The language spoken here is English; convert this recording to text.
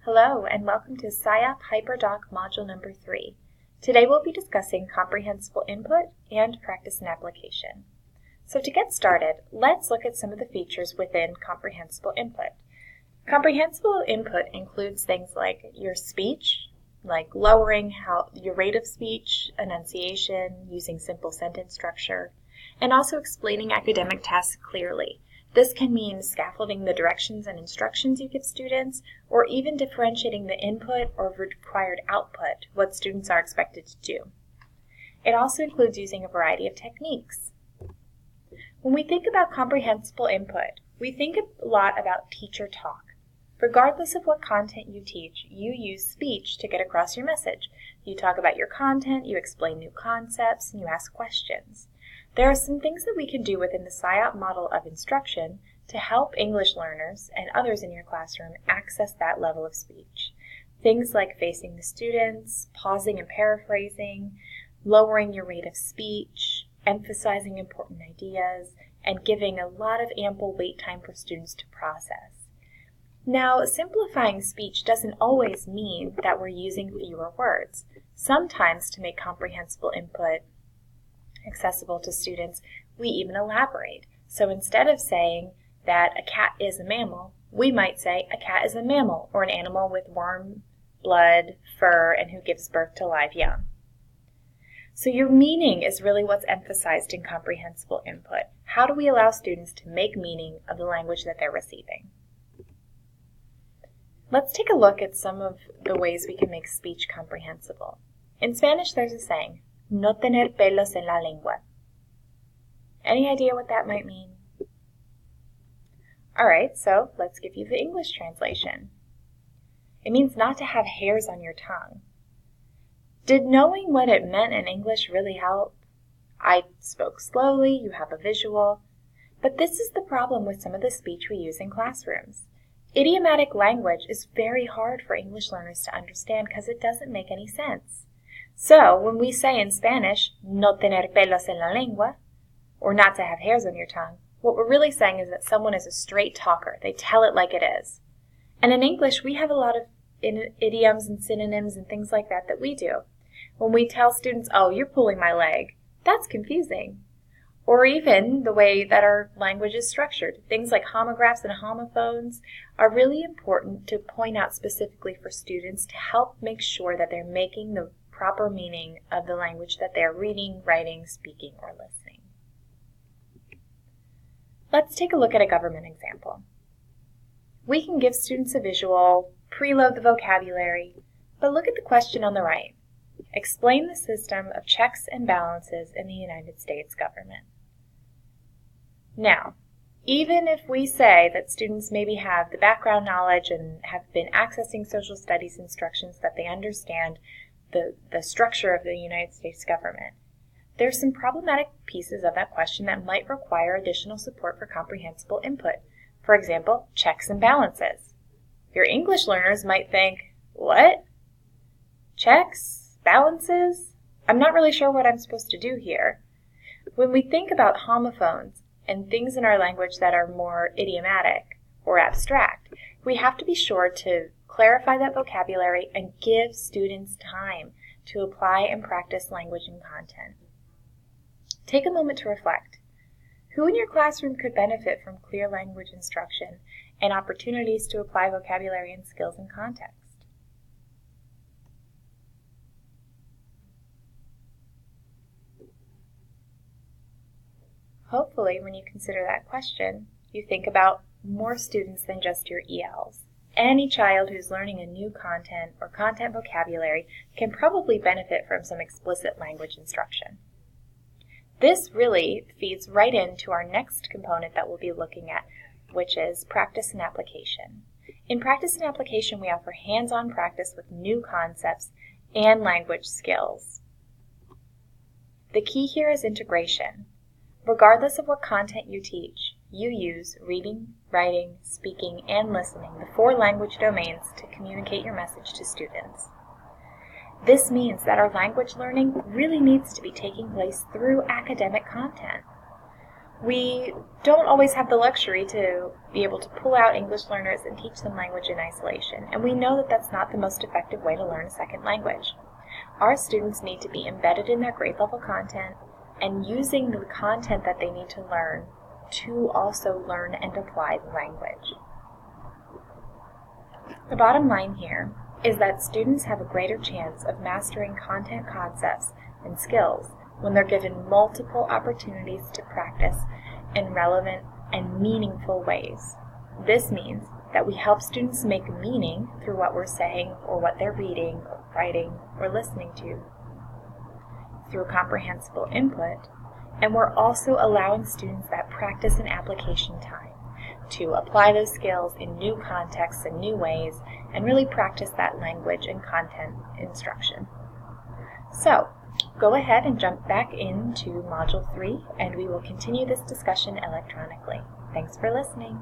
Hello and welcome to SIOP HyperDoc Module Number 3. Today we'll be discussing comprehensible input and practice and application. So to get started, let's look at some of the features within comprehensible input. Comprehensible input includes things like your speech, like lowering your rate of speech, enunciation, using simple sentence structure, and also explaining academic tasks clearly. This can mean scaffolding the directions and instructions you give students, or even differentiating the input or required output, what students are expected to do. It also includes using a variety of techniques. When we think about comprehensible input, we think a lot about teacher talk. Regardless of what content you teach, you use speech to get across your message. You talk about your content, you explain new concepts, and you ask questions. There are some things that we can do within the SIOP model of instruction to help English learners and others in your classroom access that level of speech. Things like facing the students, pausing and paraphrasing, lowering your rate of speech, emphasizing important ideas, and giving a lot of ample wait time for students to process. Now, simplifying speech doesn't always mean that we're using fewer words. Sometimes to make comprehensible input accessible to students, we even elaborate. So instead of saying that a cat is a mammal, we might say a cat is a mammal, or an animal with warm blood, fur, and who gives birth to live young. So your meaning is really what's emphasized in comprehensible input. How do we allow students to make meaning of the language that they're receiving? Let's take a look at some of the ways we can make speech comprehensible. In Spanish, there's a saying, no tener pelos en la lengua. Any idea what that might mean? Alright, so let's give you the English translation. It means not to have hairs on your tongue. Did knowing what it meant in English really help? I spoke slowly, you have a visual, but this is the problem with some of the speech we use in classrooms. Idiomatic language is very hard for English learners to understand because it doesn't make any sense. So, when we say in Spanish, no tener pelos en la lengua, or not to have hairs on your tongue, what we're really saying is that someone is a straight talker. They tell it like it is. And in English, we have a lot of idioms and synonyms and things like that we do. When we tell students, oh, you're pulling my leg, that's confusing. Or even the way that our language is structured. Things like homographs and homophones are really important to point out specifically for students to help make sure that they're making the proper meaning of the language that they're reading, writing, speaking, or listening. Let's take a look at a government example. We can give students a visual, preload the vocabulary, but look at the question on the right. Explain the system of checks and balances in the United States government. Now, even if we say that students maybe have the background knowledge and have been accessing social studies instructions that they understand the structure of the United States government, there's some problematic pieces of that question that might require additional support for comprehensible input. For example, checks and balances. Your English learners might think, what? Checks? Balances? I'm not really sure what I'm supposed to do here. When we think about homophones and things in our language that are more idiomatic or abstract, we have to be sure to clarify that vocabulary and give students time to apply and practice language and content. Take a moment to reflect. Who in your classroom could benefit from clear language instruction and opportunities to apply vocabulary and skills in context? Hopefully, when you consider that question, you think about more students than just your ELs. Any child who's learning a new content or content vocabulary can probably benefit from some explicit language instruction. This really feeds right into our next component that we'll be looking at, which is practice and application. In practice and application, we offer hands-on practice with new concepts and language skills. The key here is integration. Regardless of what content you teach, you use reading, writing, speaking, and listening, the 4 language domains, to communicate your message to students. This means that our language learning really needs to be taking place through academic content. We don't always have the luxury to be able to pull out English learners and teach them language in isolation, and we know that that's not the most effective way to learn a second language. Our students need to be embedded in their grade level content and using the content that they need to learn to also learn and apply the language. The bottom line here is that students have a greater chance of mastering content concepts and skills when they're given multiple opportunities to practice in relevant and meaningful ways. This means that we help students make meaning through what we're saying or what they're reading, or writing, or listening to, through comprehensible input, and we're also allowing students that practice and application time to apply those skills in new contexts and new ways and really practice that language and content instruction. So, go ahead and jump back into Module 3 and we will continue this discussion electronically. Thanks for listening.